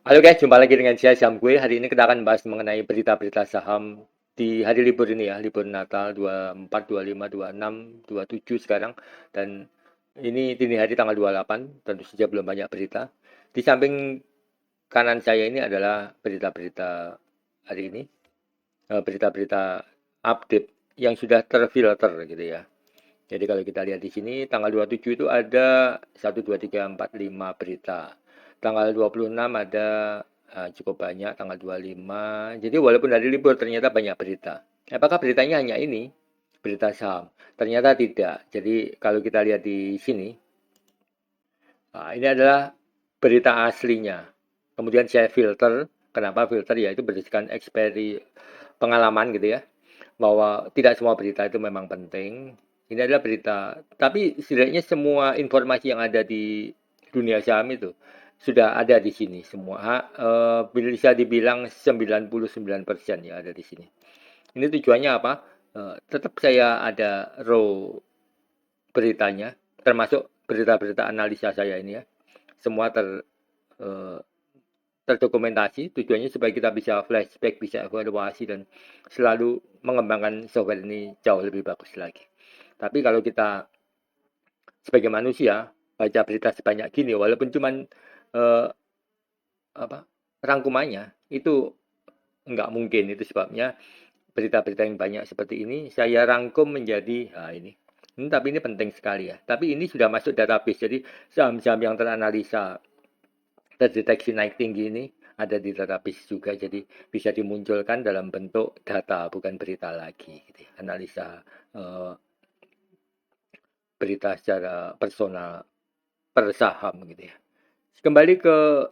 Halo guys, jumpa lagi dengan saya Sam gue. Hari ini kita akan bahas mengenai berita-berita saham di hari libur ini ya, libur Natal 24, 25, 26, 27 sekarang. Dan ini dini hari tanggal 28, tentu saja belum banyak berita. Di samping kanan saya ini adalah berita-berita hari ini, berita-berita update yang sudah terfilter gitu ya. Jadi kalau kita lihat di sini tanggal 27 itu ada 1, 2, 3, 4, 5 berita. Tanggal 26 ada cukup banyak, tanggal 25. Jadi walaupun hari libur ternyata banyak berita. Apakah beritanya hanya ini? Berita saham. Ternyata tidak. Jadi kalau kita lihat di sini, ini adalah berita aslinya. Kemudian saya filter. Kenapa filter? Ya itu berdasarkan pengalaman gitu ya, bahwa tidak semua berita itu memang penting. Ini adalah berita, tapi setidaknya semua informasi yang ada di dunia saham itu sudah ada di sini semua. Bisa dibilang 99% ya ada di sini. Ini tujuannya apa? Tetap saya ada raw beritanya, termasuk berita-berita analisa saya ini ya. Semua eh, terdokumentasi, tujuannya supaya kita bisa flashback, bisa evaluasi, dan selalu mengembangkan software ini jauh lebih bagus lagi. Tapi kalau kita sebagai manusia baca berita sebanyak gini, walaupun cuman eh, apa rangkumannya itu nggak mungkin. Itu sebabnya berita-berita yang banyak seperti ini saya rangkum menjadi ini, tapi ini penting sekali ya. Tapi ini sudah masuk database, jadi saham-saham yang teranalisa terdeteksi naik tinggi ini ada di database juga, jadi bisa dimunculkan dalam bentuk data bukan berita lagi gitu ya. Analisa eh, berita secara personal per saham gitu ya. Kembali ke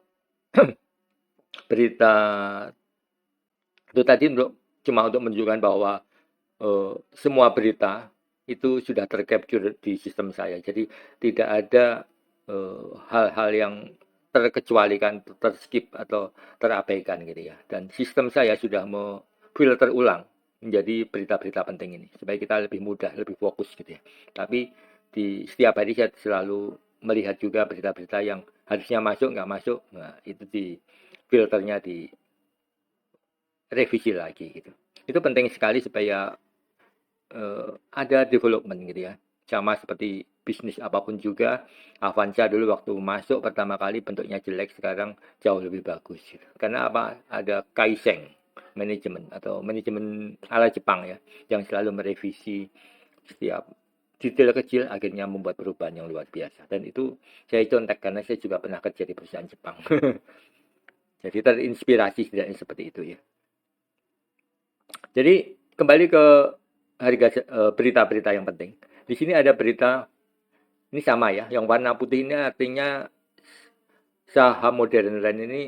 berita itu tadi, cuma untuk menunjukkan bahwa semua berita itu sudah tercapture di sistem saya, jadi tidak ada hal-hal yang terkecualikan, terskip atau terabaikan gitu ya. Dan sistem saya sudah memfilter ulang menjadi berita-berita penting ini supaya kita lebih mudah, lebih fokus gitu ya. Tapi di setiap hari saya selalu melihat juga berita-berita yang harusnya masuk nggak masuk. Nah, itu di filternya direvisi lagi gitu. Itu penting sekali supaya ada development gitu ya. Sama seperti bisnis apapun juga, Avanza dulu waktu masuk pertama kali bentuknya jelek, sekarang jauh lebih bagus gitu. Karena apa? Ada Kaizen manajemen atau manajemen ala Jepang ya, yang selalu merevisi setiap detail kecil, akhirnya membuat perubahan yang luar biasa. Dan itu saya contek karena saya juga pernah kerja di perusahaan Jepang. Jadi terinspirasi setidaknya seperti itu ya. Jadi kembali ke berita-berita yang penting. Di sini ada berita, ini sama ya, yang warna putih ini artinya saham modern lain ini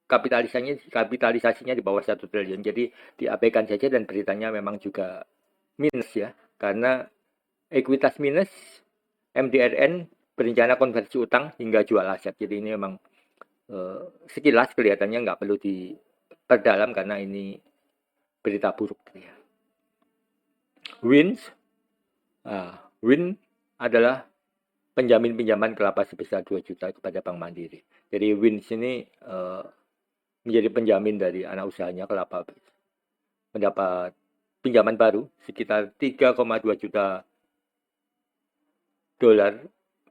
kapitalisasinya di bawah 1 triliun. Jadi diabaikan saja, dan beritanya memang juga minus ya. Karena ekuitas minus, MDRN berencana konversi utang hingga jual aset. Jadi ini memang sekilas kelihatannya nggak perlu diperdalam karena ini berita buruk ya. Wins, Win adalah penjamin pinjaman kelapa sebesar 2 juta kepada Bank Mandiri. Jadi Wins ini menjadi penjamin dari anak usahanya kelapa, mendapat pinjaman baru sekitar 3,2 juta dolar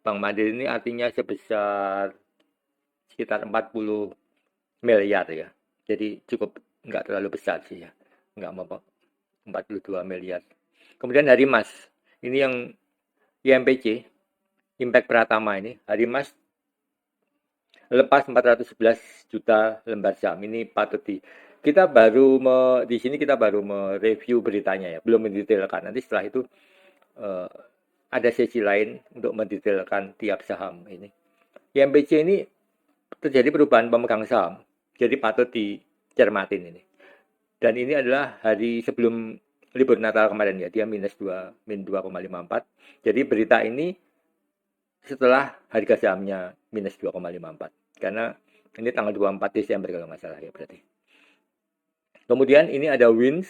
Bank Mandiri. Ini artinya sebesar sekitar 40 miliar ya. Jadi cukup nggak terlalu besar sih ya. Nggak mau 42 miliar. Kemudian hari Mas, ini yang IMPC, Impact Pratama ini, hari Mas lepas 411 juta lembar saham. Ini patut kita baru di sini kita baru mereview beritanya ya, belum mendetailkan. Nanti setelah itu eh, ada sesi lain untuk mendetailkan tiap saham ini. IMPC ini terjadi perubahan pemegang saham, jadi patut dicermatin ini. Dan ini adalah hari sebelum libur Natal kemarin ya, dia minus 2,54. Jadi berita ini setelah harga sahamnya minus 2,54. Karena ini tanggal 24 Desember kalau nggak salah ya berarti. Kemudian ini ada Wins,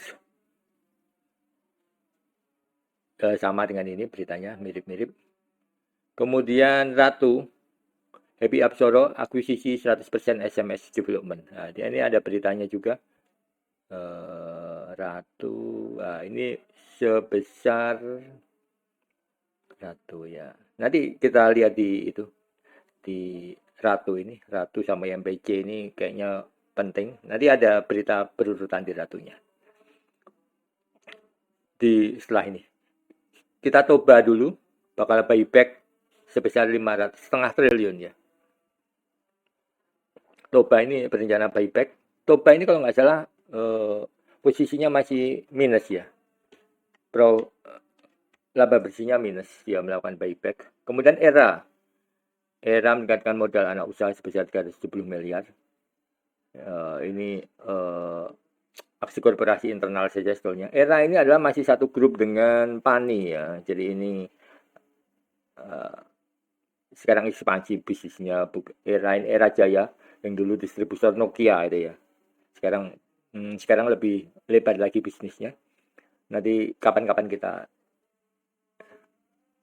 sama dengan ini beritanya, mirip-mirip. Kemudian Ratu, Happy Apsoro akuisisi 100% SMS Development. Nah, ini ada beritanya juga. Ratu, ini sebesar Ratu ya. Nanti kita lihat di itu, di Ratu ini, Ratu sama yang BC ini kayaknya penting. Nanti ada berita berurutan di Ratunya. Di setelah ini. Kita coba dulu, bakal buyback sebesar 500,5 triliun ya. Toba ini berencana buyback. Toba ini kalau nggak salah posisinya masih minus ya. Laba bersihnya minus, dia melakukan buyback. Kemudian Era meningkatkan modal anak usaha sebesar 370 miliar. Ini aksi korporasi internal saja sebetulnya. Era ini adalah masih satu grup dengan Pani ya. Jadi ini sekarang ekspansi bisnisnya. Era Jaya yang dulu distributor Nokia itu ya. Sekarang lebih lebar lagi bisnisnya. Nanti kapan-kapan kita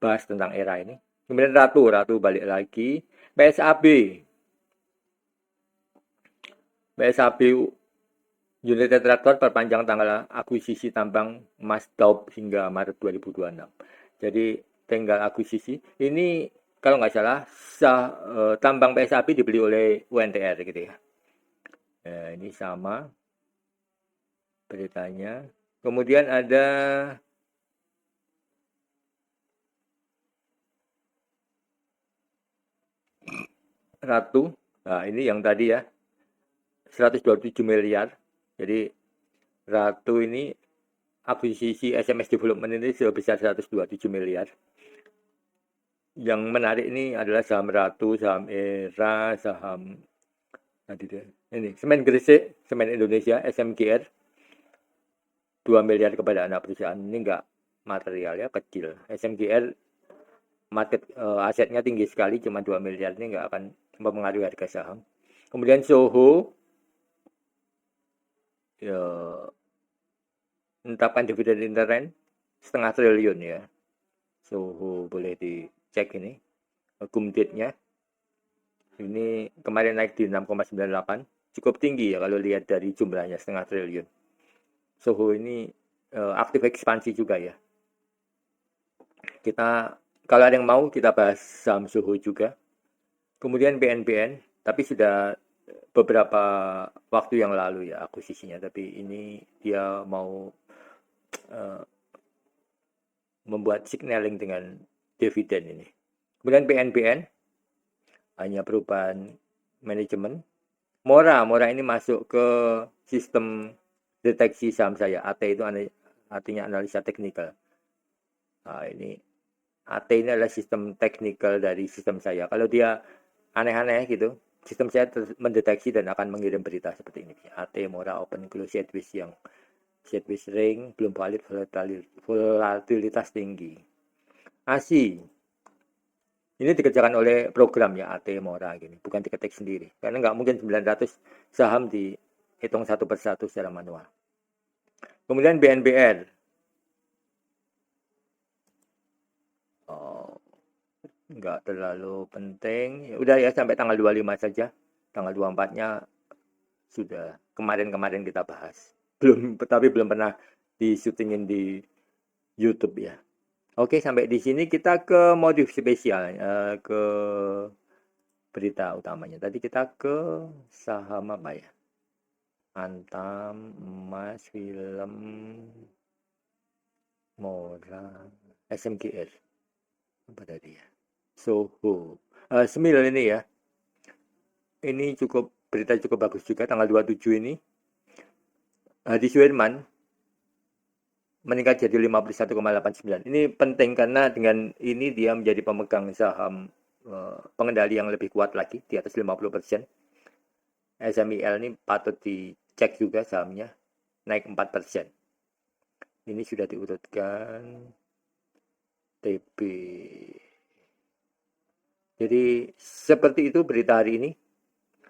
bahas tentang Era ini. Kemudian Ratu balik lagi. PSAB United Tractor perpanjang tanggal akuisisi tambang emas Daub hingga Maret 2026. Jadi tinggal akuisisi. Ini kalau nggak salah tambang PSAB dibeli oleh UNTR gitu ya. Ini sama beritanya. Kemudian ada Ratu. Nah, ini yang tadi ya. 127 miliar. Jadi Ratu ini akuisisi SMS Development ini sebesar 127 miliar. Yang menarik ini adalah saham Ratu, saham Era, saham ini Semen Gresik, Semen Indonesia, SMGR 2 miliar kepada anak perusahaan. Ini enggak material ya, kecil. SMGR market asetnya tinggi sekali, cuma 2 miliar, ini enggak akan mempengaruhi harga saham. Kemudian Soho ya menetapkan dividen intern 0,5 triliun ya. Soho boleh dicek ini kumditnya. Ini kemarin naik di 6,98, cukup tinggi ya kalau lihat dari jumlahnya 0,5 triliun. Soho ini aktif ekspansi juga ya. Kita kalau ada yang mau kita bahas saham Soho juga. Kemudian BNBN, tapi sudah beberapa waktu yang lalu ya akuisisinya, tapi ini dia mau membuat signaling dengan dividen ini. Kemudian BNBN hanya perubahan manajemen. Mora ini masuk ke sistem deteksi saham saya. AT itu artinya analisa teknikal. Nah, ini AT ini adalah sistem teknikal dari sistem saya. Kalau dia aneh-aneh gitu, sistem saya mendeteksi dan akan mengirim berita seperti ini. AT, Mora, Open, Close, Sideways yang Sideways ring, belum valid, volatilitas tinggi. ASI ini dikerjakan oleh program ya, AT Mora gini, bukan diketik sendiri. Karena nggak mungkin 900 saham dihitung satu persatu secara manual. Kemudian BNBR. Nggak terlalu penting. Ya udah ya, sampai tanggal 25 saja. Tanggal 24-nya sudah kemarin kita bahas. Tapi belum pernah di-syutingin di YouTube ya. Oke, sampai di sini kita ke modif spesial, ke berita utamanya. Tadi kita ke saham apa ya? Antam, Emas, Film, Mora, SMGR. Apa tadi ya? Soho. Semil ini ya. Ini berita cukup bagus juga tanggal 27 ini. Hadi Suirman meningkat jadi 51,89. Ini penting karena dengan ini dia menjadi pemegang saham pengendali yang lebih kuat lagi di atas 50%. SMIL ini patut dicek juga sahamnya, naik 4%. Ini sudah diurutkan TB. Jadi seperti itu berita hari ini.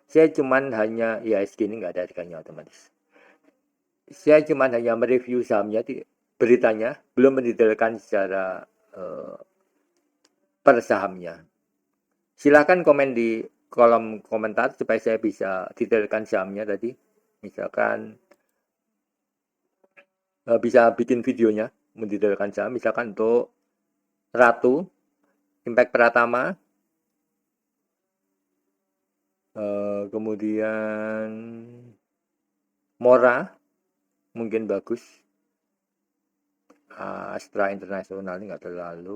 Saya cuman hanya IHSG ini nggak ada harganya otomatis. Saya cuman hanya mereview sahamnya, beritanya, belum mendetailkan secara per sahamnya. Silahkan komen di kolom komentar supaya saya bisa detailkan sahamnya tadi. Misalkan bisa bikin videonya mendetailkan saham. Misalkan untuk Ratu, Impact Pratama, kemudian Mora, mungkin bagus. Astra Internasional ini nggak terlalu.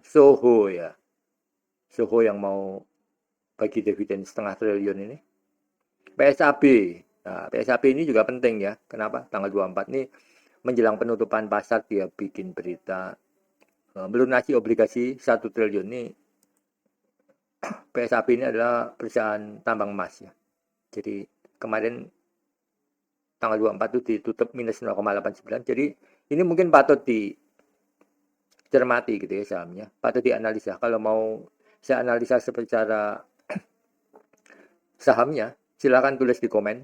Soho ya. Soho yang mau bagi dividen 0,5 triliun ini. PSAB. Nah, PSAB ini juga penting ya. Kenapa? Tanggal 24 ini menjelang penutupan pasar dia bikin berita melunasi obligasi 1 triliun ini. PSAB ini adalah perusahaan tambang emas ya. Jadi kemarin tanggal 24 itu ditutup minus 0,89. Jadi ini mungkin patut dicermati gitu ya sahamnya. Patut dianalisa. Kalau mau saya analisa secara sahamnya, silakan tulis di komen.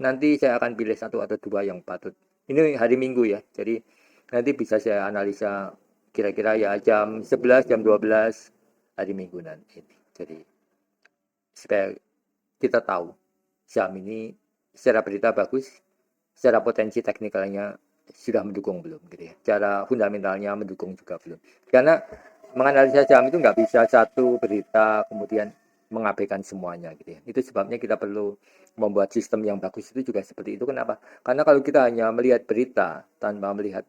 Nanti saya akan pilih 1 atau 2 yang patut. Ini hari Minggu ya. Jadi nanti bisa saya analisa kira-kira ya jam 11, jam 12 hari Minggu nanti. Jadi supaya kita tahu saham ini secara berita bagus, secara potensi teknikalnya sudah mendukung belum gitu ya. Secara fundamentalnya mendukung juga belum. Karena menganalisa saham itu nggak bisa satu berita kemudian mengabaikan semuanya gitu ya. Itu sebabnya kita perlu membuat sistem yang bagus itu juga seperti itu. Kenapa? Karena kalau kita hanya melihat berita tanpa melihat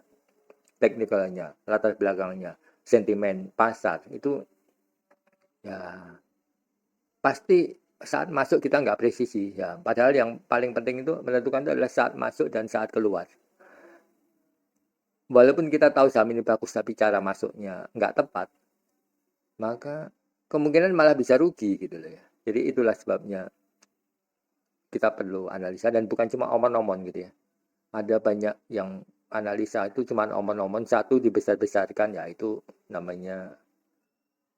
teknikalnya, latar belakangnya, sentimen pasar itu ya pasti saat masuk kita nggak presisi ya. Padahal yang paling penting itu menentukan itu adalah saat masuk dan saat keluar. Walaupun kita tahu saham ini bagus tapi cara masuknya nggak tepat, maka kemungkinan malah bisa rugi gitu loh ya. Jadi itulah sebabnya kita perlu analisa dan bukan cuma omon-omon gitu ya. Ada banyak yang analisa itu cuma omon-omon, satu dibesar-besarkan ya itu namanya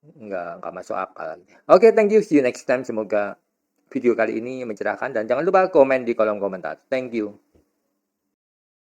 nggak masuk akal. Oke, thank you. See you next time. Semoga video kali ini mencerahkan dan jangan lupa komen di kolom komentar. Thank you.